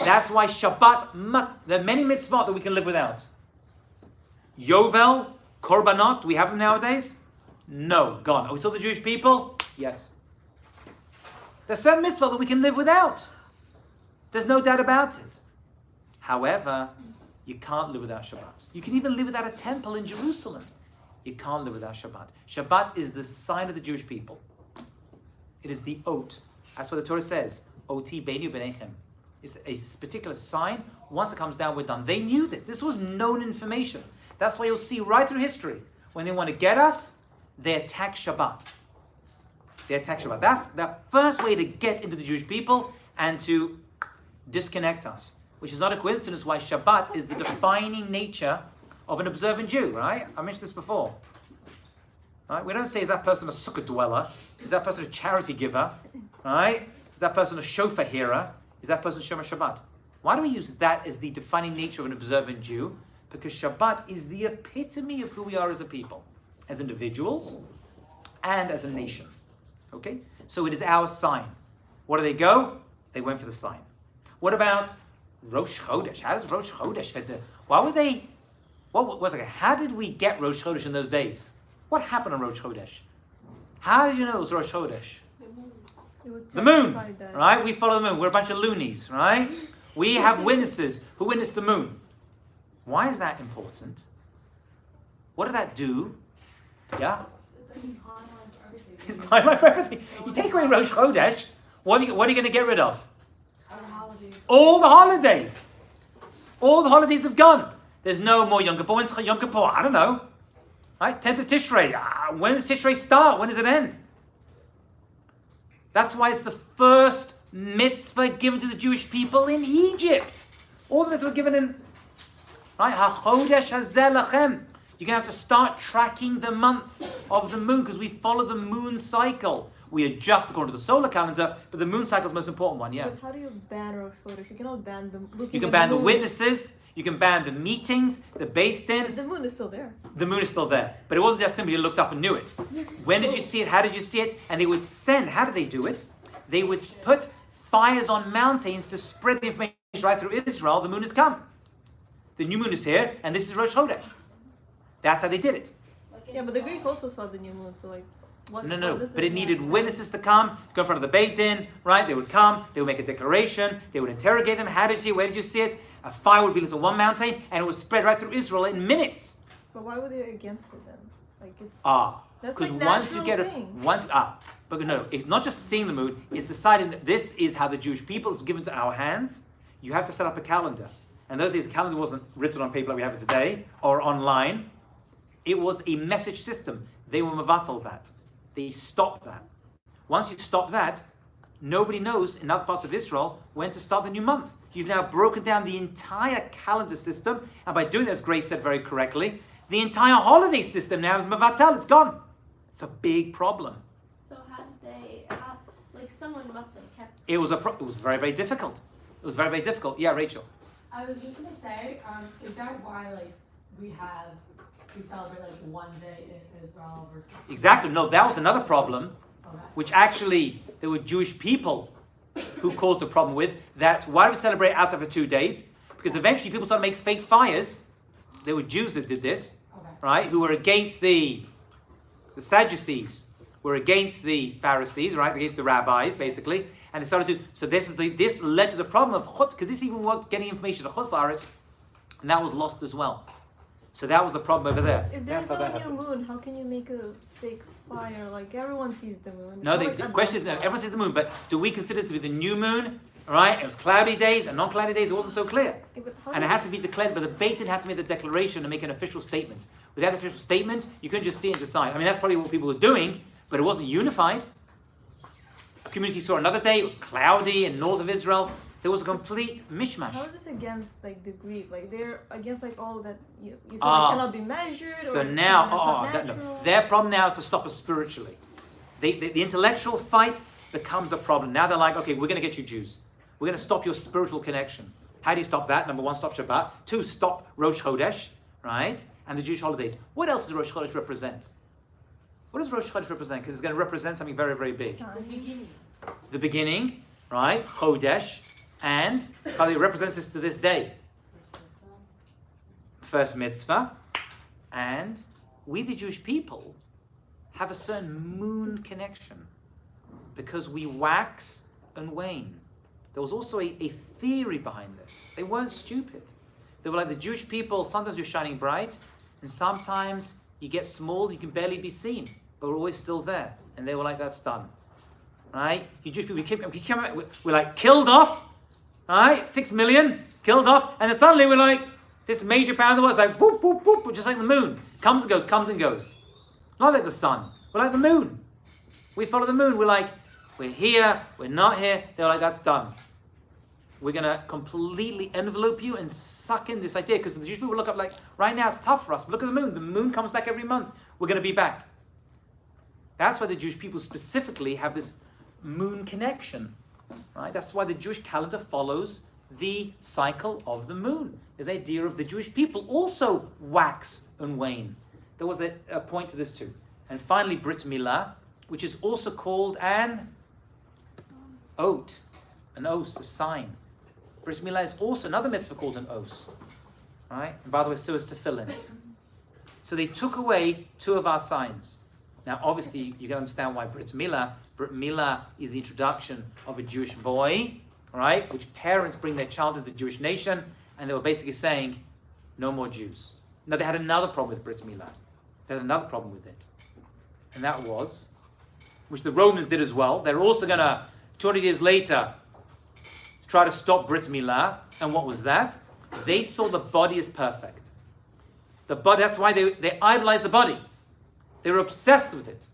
That's why Shabbat, there are many mitzvot that we can live without. Yovel, Korbanot, do we have them nowadays? No, gone. Are we still the Jewish people? Yes. There's certain mitzvot that we can live without. There's no doubt about it. However, you can't live without Shabbat. You can even live without a temple in Jerusalem. You can't live without Shabbat. Shabbat is the sign of the Jewish people. It is the oat. That's what the Torah says. Oti beinu b'nechem. It's a particular sign. Once it comes down, we're done. They knew this. This was known information. That's why you'll see right through history. When they want to get us, they attack Shabbat. They attack Shabbat. That's the first way to get into the Jewish people and to disconnect us. Which is not a coincidence why Shabbat is the defining nature of an observant Jew, right? I mentioned this before. Right? We don't say, is that person a sukkah dweller? Is that person a charity giver? Right? Is that person a shofar hearer? Is that person Shomer Shabbat? Why do we use that as the defining nature of an observant Jew? Because Shabbat is the epitome of who we are as a people, as individuals, and as a nation. Okay? So it is our sign. Where do they go? They went for the sign. What about Rosh Chodesh? How does Rosh Chodesh fit in? Why would they? How did we get Rosh Chodesh in those days? What happened on Rosh Chodesh? How did you know it was Rosh Chodesh? The moon, right? We follow the moon. We're a bunch of loonies, right? We have witnesses who witnessed the moon. Why is that important? What did that do? Yeah? It's timeline for everything. You take away Rosh Chodesh, what are you going to get rid of? All the holidays. All the holidays have gone. There's no more Yom Kippur. When's Yom Kippur? I don't know. Right? 10th of Tishrei. When does Tishrei start? When does it end? That's why it's the first mitzvah given to the Jewish people in Egypt. All the mitzvahs were given in, right? HaChodesh hazeh lachem. You're going to have to start tracking the month of the moon because we follow the moon cycle. We adjust according to the solar calendar, but the moon cycle is the most important one, yeah. But how do you ban Rosh Chodesh? You cannot ban them. You can ban the witnesses. You can ban the meetings, the Beis Din. But the moon is still there. The moon is still there. But it wasn't just simply you looked up and knew it. When did you see it? How did you see it? And they would send, how did they do it? They would put fires on mountains to spread the information right through Israel. The moon has come. The new moon is here, and this is Rosh Chodesh. That's how they did it. Yeah, but the Greeks also saw the new moon, so like, what? No, what does but it mean? needed witnesses to come, go in front of the Beit Din, right? They would come, they would make a declaration, they would interrogate them. How did you see it? Where did you see it? A fire would be lit on one mountain, and it would spread right through Israel in minutes. But why were they against it then? Like it's. Ah, That's because like once you natural get thing. but no, it's not just seeing the moon, it's deciding that this is how the Jewish people is given to our hands. You have to set up a calendar. And those days, the calendar wasn't written on paper like we have it today, or online. It was a message system. They were mevatel that. They stopped that. Once you stop that, nobody knows in other parts of Israel when to start the new month. You've now broken down the entire calendar system, and by doing that, as Grace said very correctly, the entire holiday system now is mevatel. It's gone. It's a big problem. So how did they? Like someone must have kept. It was it was very, very difficult. It was very, very difficult. Yeah, Rachel. I was just gonna say, is that why like we celebrate like one day in Israel versus Exactly. No, that was another problem, okay. which actually there were Jewish people who caused the problem with. That why do we celebrate Asa for 2 days? Because eventually people started to make fake fires. There were Jews that did this, Okay. right? Who were against the Sadducees, were against the Pharisees, right? Against the rabbis, basically. And they started to. So this led to the problem of chutz, because this even worked getting information to chutz la'aretz, and that was lost as well. So that was the problem over there. If That's there's how no that new happened. moon, how can you make a fake fire? Like everyone sees the moon. It's No, not the like question is, no, adults. everyone sees the moon, but do we consider this to be the new moon? All right, it was cloudy days and non-cloudy days. It wasn't so clear, Yeah, but how and it do had to be declared. But the Beit Din had to make the declaration and make an official statement. Without the official statement, you couldn't just see and decide. I mean, that's probably what people were doing, but it wasn't unified. A community saw another day. It was cloudy in north of Israel. There was a complete How mishmash. is this against like the Greek? Like they're against like all that you said Ah. like, cannot be measured. So or now, that's not no. natural. Their problem now is to stop us spiritually. The intellectual fight becomes a problem. Now they're like, okay, we're going to get you Jews. We're going to stop your spiritual connection. How do you stop that? Number one, stop Shabbat. Two, stop Rosh Chodesh, right? And the Jewish holidays. What else does Rosh Chodesh represent? What does Rosh Chodesh represent? Because it's going to represent something very, very big. The beginning, right? Chodesh. And how it represents this to this day. First mitzvah. And we, the Jewish people, have a certain moon connection because we wax and wane. There was also a theory behind this. They weren't stupid. They were like the Jewish people, sometimes you're shining bright, and sometimes you get small, you can barely be seen, but we're always still there. And they were like, that's done. Right? You Jewish people, we're like killed off, right? 6 million, killed off, and then suddenly we're like, this major power in the world is like, boop, boop, boop, just like the moon. Comes and goes, comes and goes. Not like the sun. We're like the moon. We follow the moon. We're like, we're here, we're not here. They're like, that's done. We're going to completely envelope you and suck in this idea. Because the Jewish people look up like, right now it's tough for us. But look at the moon. The moon comes back every month. We're going to be back. That's why the Jewish people specifically have this moon connection. Right? That's why the Jewish calendar follows the cycle of the moon. There's the idea of the Jewish people also wax and wane. There was a point to this too. And finally, Brit Milah, which is also called an oat, an os, a sign. Brit Milah is also another mitzvah called an os. Right? And by the way, so is tefillin. So they took away two of our signs. Now, obviously, you can understand why Brit Milah. Brit Milah is the introduction of a Jewish boy, right? Which parents bring their child to the Jewish nation, and they were basically saying, no more Jews. Now, they had another problem with Brit Milah. They had another problem with it. And that was, which the Romans did as well. They're also going to, 200 years later, try to stop Brit Milah. And what was that? They saw the body as perfect. The body, that's why they idolized the body. They were obsessed with it.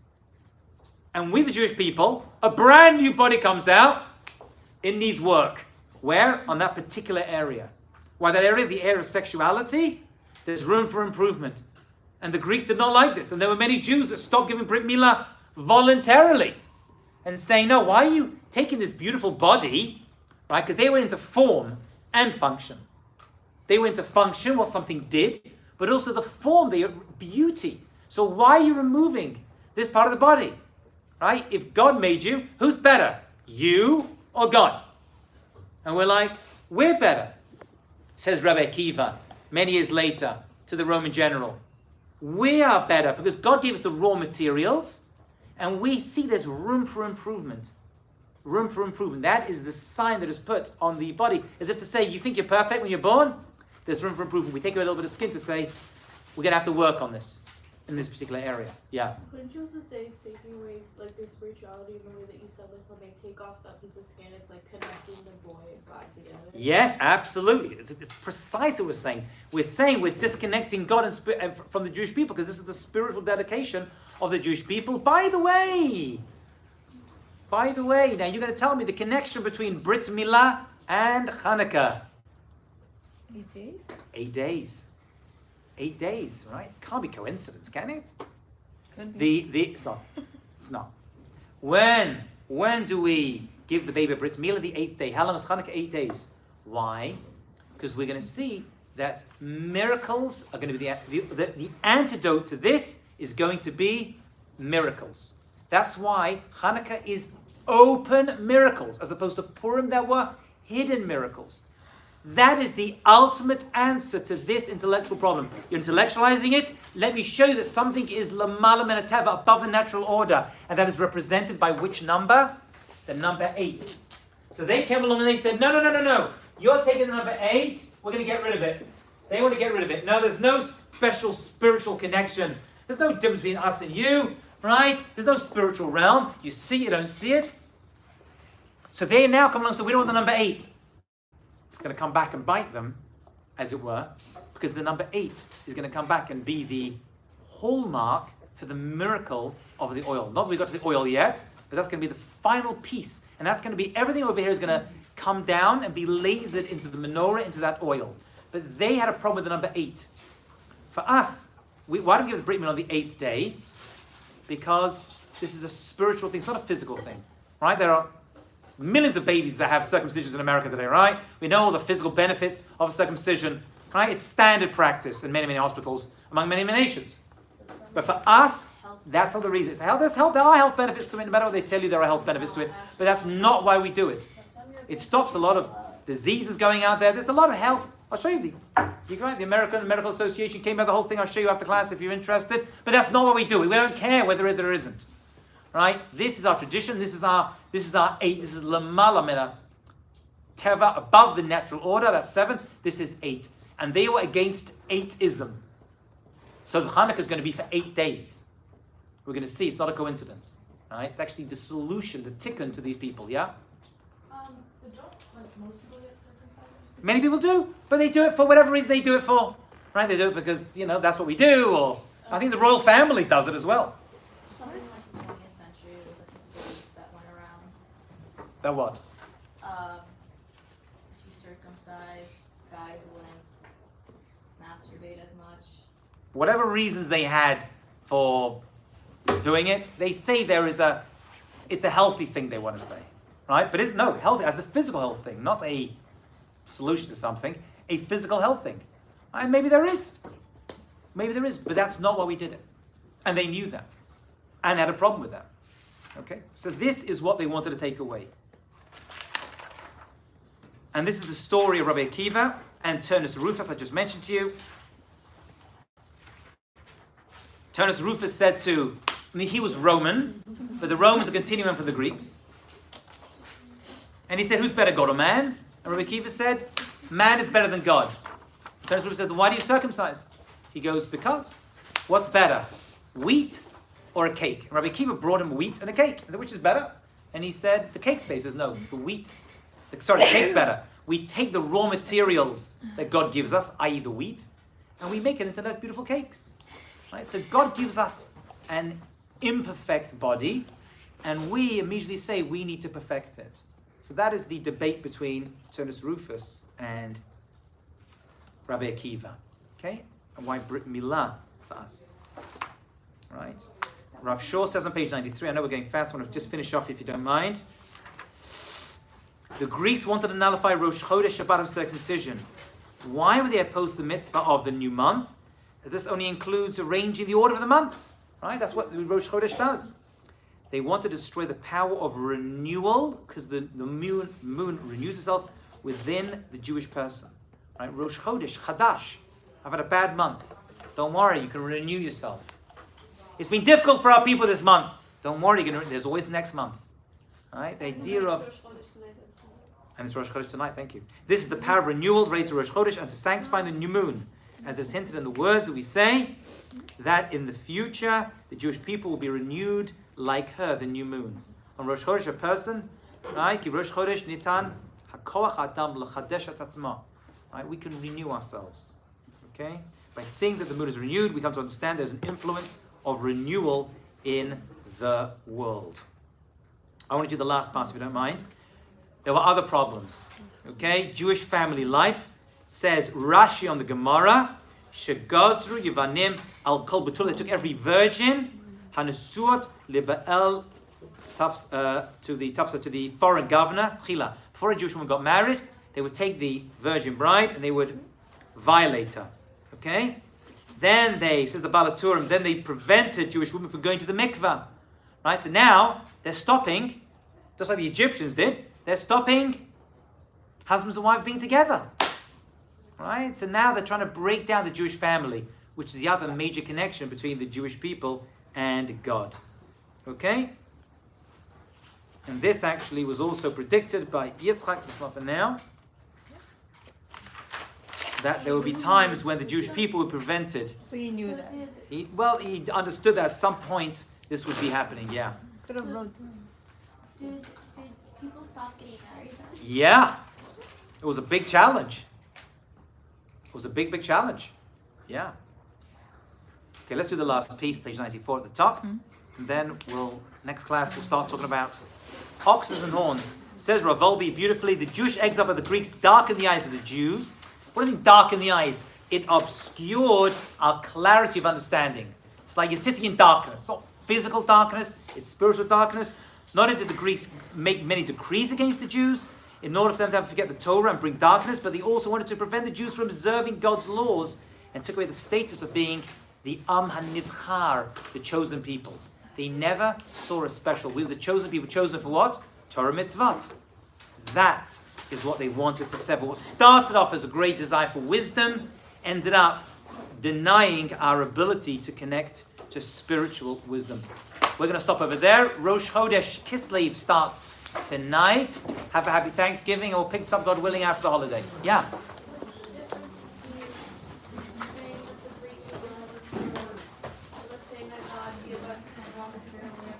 And we, the Jewish people, a brand new body comes out. It needs work. Where? On that particular area. Why that area? The area of sexuality. There's room for improvement. And the Greeks did not like this. And there were many Jews that stopped giving Brit Milah voluntarily. And saying, no, why are you taking this beautiful body? Right? Because they went into form and function. They were into function, what something did, but also the form, the beauty. So why are you removing this part of the body? Right? If God made you, who's better? You or God? And we're like, we're better, says Rabbi Akiva many years later to the Roman general. We are better because God gave us the raw materials and we see there's room for improvement. Room for improvement. That is the sign that is put on the body, as if to say, you think you're perfect when you're born? There's room for improvement. We take away a little bit of skin to say, we're going to have to work on this in this particular area. Yeah. Couldn't you also say it's taking away like their spirituality in the way that you said, like when they take off that piece of skin, it's like connecting the boy and God together? Yes, absolutely. It's precisely what we're saying. We're saying we're disconnecting God and from the Jewish people because this is the spiritual dedication of the Jewish people. By the way, now you're going to tell me the connection between Brit Milah and Chanukah. 8 days? 8 days. 8 days, right? Can't be coincidence, can it? Could be. It's not. It's not. When do we give the baby a Brit Milah? The 8th day. How long is Chanukah? 8 days. Why? Because we're going to see that miracles are going to be the antidote to this is going to be miracles. That's why Chanukah is open miracles, as opposed to Purim that were hidden miracles. That is the ultimate answer to this intellectual problem. You're intellectualizing it. Let me show you that something is lamala min hateva, above the natural order. And that is represented by which number? The number 8. So they came along and they said, no. You're taking the number 8. We're going to get rid of it. They want to get rid of it. No, there's no special spiritual connection. There's no difference between us and you, right? There's no spiritual realm. You see it, you don't see it. So they now come along and say, we don't want the number 8. It's going to come back and bite them, as it were, because the number 8 is going to come back and be the hallmark for the miracle of the oil. Not that we got to the oil yet, but that's going to be the final piece. And that's going to be, everything over here is going to come down and be lasered into the menorah, into that oil. But they had a problem with the number 8. For us, why don't we give the Brit Milah on the 8th day? Because this is a spiritual thing, it's not a physical thing, right? There are millions of babies that have circumcisions in America today, right? We know all the physical benefits of circumcision, right? It's standard practice in many, many hospitals among many, many nations. But for us, that's not the reason. There are health benefits to it, no matter what they tell you, there are health benefits to it. But that's not why we do it. It stops a lot of diseases going out there. There's a lot of health. I'll show you the American Medical Association came out the whole thing. I'll show you after class if you're interested. But that's not what we do. We don't care whether it is or isn't. Right? This is our tradition. This is our 8. This is lamala min teva, above the natural order. That's 7. This is 8. And they were against 8ism. So the Chanukah is going to be for 8 days. We're going to see. It's not a coincidence. Right? It's actually the solution, the tikkun to these people. Yeah. Most people get circumcised? Many people do, but they do it for whatever reason they do it for. Right? They do it because that's what we do. Or I think the royal family does it as well. Something like the 20th century, there was like this debate that went around. That what? If you circumcise, guys wouldn't masturbate as much. Whatever reasons they had for doing it, they say it's a healthy thing they want to say. Right? But it's healthy as a physical health thing, not a solution to something, a physical health thing. And maybe there is, but that's not why we did it. And they knew that. And had a problem with that. Okay? So this is what they wanted to take away. And this is the story of Rabbi Akiva and Turnus Rufus, I just mentioned to you. Turnus Rufus said he was Roman, but the Romans are continuing from the Greeks. And he said, who's better, God or man? And Rabbi Akiva said, man is better than God. Turnus Rufus said, why do you circumcise? He goes, because. What's better, wheat or a cake? And Rabbi Akiva brought him wheat and a cake. I said, which is better? And he said, the cake's better. He says, no, the cake's better. We take the raw materials that God gives us, i.e. the wheat, and we make it into like beautiful cakes. Right? So God gives us an imperfect body, and we immediately say we need to perfect it. So that is the debate between Turnus Rufus and Rabbi Akiva. Okay? And why Brit Milah for us. Right? Rav Shor says on page 93, I know we're going fast, I want to just finish off if you don't mind. The Greeks wanted to nullify Rosh Chodesh Shabbat of circumcision. Why would they oppose the mitzvah of the new month? This only includes arranging the order of the months, right? That's what Rosh Chodesh does. They want to destroy the power of renewal because the moon renews itself within the Jewish person, right? Rosh Chodesh, Chadash. I've had a bad month. Don't worry, you can renew yourself. It's been difficult for our people this month. Don't worry, there's always next month. All right? The idea of... And it's Rosh Chodesh tonight, thank you. This is the power of renewal related to Rosh Chodesh and to sanctify the new moon. As is hinted in the words that we say, that in the future, the Jewish people will be renewed like her, the new moon. On Rosh Chodesh, a person, right? Ki Rosh Chodesh nitan hakoach adam l'chadesh et atzma. Right? We can renew ourselves. Okay? By seeing that the moon is renewed, we come to understand there's an influence of renewal in the world. I want to do the last part, if you don't mind. There were other problems. Okay? Jewish family life says Rashi on the Gemara, Shegazru Yevanim al Kol Betul. They took every virgin, Hanesuot Libael to the foreign governor, Tchila. Before a Jewish woman got married, they would take the virgin bride and they would violate her. Okay? Then says the Balaturim, then they prevented Jewish women from going to the mikveh. Right? So now they're stopping, just like the Egyptians did, they're stopping husbands and wives being together. Right? So now they're trying to break down the Jewish family, which is the other major connection between the Jewish people and God. Okay? And this actually was also predicted by Yitzchak, it's not for now, that there would be times when the Jewish people were prevented. So he knew that. He understood that at some point this would be happening, yeah. Could have wrote. Did people stop getting married then? Yeah. It was a big challenge. It was a big challenge. Yeah. Okay, let's do the last piece, page 94 at the top. And then next class we'll start talking about oxes and horns. Says Rav Volbe beautifully, the Jewish exile by the Greeks darkened the eyes of the Jews. What do you mean darken the eyes? It obscured our clarity of understanding. It's like you're sitting in darkness. It's not physical darkness, it's spiritual darkness. Not only did the Greeks make many decrees against the Jews, in order for them to forget the Torah and bring darkness, but they also wanted to prevent the Jews from observing God's laws and took away the status of being the Am HaNivchar, the chosen people. They never saw a special. We were the chosen people, chosen for what? Torah mitzvot. That is what they wanted to sever. What started off as a great desire for wisdom ended up denying our ability to connect to spiritual wisdom. We're going to stop over there. Rosh Chodesh Kislev starts tonight. Have a happy Thanksgiving, and we'll pick this up, God willing, after the holiday. Yeah.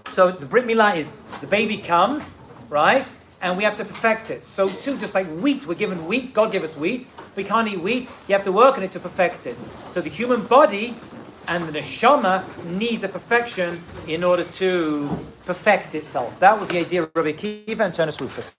So the Brit Milah is the baby comes, right? And we have to perfect it. So too, just like wheat, we're given wheat, God gave us wheat. We can't eat wheat, you have to work on it to perfect it. So the human body and the neshama needs a perfection in order to perfect itself. That was the idea of Rabbi Akiva and Turnus Rufus.